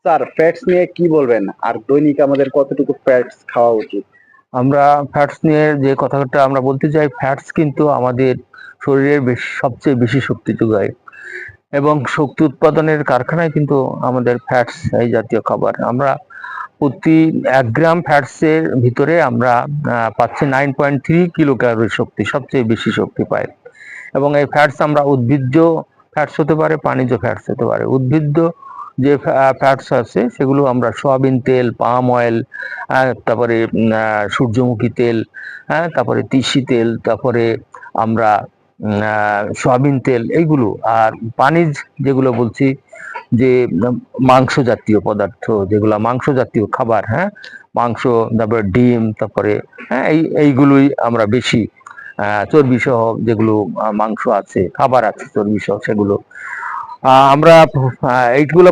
Sir fats নিয়ে কি বলবেন, আর দৈনিক আমাদের কতটুকু ফ্যাটস খাওয়া উচিত? আমরা ফ্যাটস নিয়ে যে কথাটা আমরা বলতে চাই, ফ্যাটস কিন্তু আমাদের শরীরের সবচেয়ে বেশি শক্তি যোগায় এবং শক্তি উৎপাদনের কারখানায় কিন্তু আমাদের ফ্যাটস এই জাতীয় খাবার। আমরা প্রতি 1 গ্রাম ফ্যাটসের ভিতরে আমরা পাচ্ছি 9.3 কিলো শক্তি, সবচেয়ে বেশি শক্তি পাই। এবং এই ফ্যাটস আমরা উদ্ভিজ্জ ফ্যাটস হতে পারে, প্রাণীজ ফ্যাটস হতে পারে। উদ্ভিজ্জ যে ফ্যাটস আছে সেগুলো আমরা সয়াবিন তেল, পাম অয়েল, তারপরে সূর্যমুখী তেল, হ্যাঁ, তারপরে তিসি তেল, তারপরে আমরা সয়াবিন তেল, এইগুলো। আর প্রাণীজ যেগুলো বলছি, যে মাংস জাতীয় পদার্থ, যেগুলো মাংস জাতীয় খাবার, হ্যাঁ, মাংস, তারপরে ডিম, তারপরে হ্যাঁ এইগুলোই আমরা বেশি, চর্বি সহ যেগুলো মাংস আছে, খাবার আছে চর্বি সহ, সেগুলো আমরা এইগুলো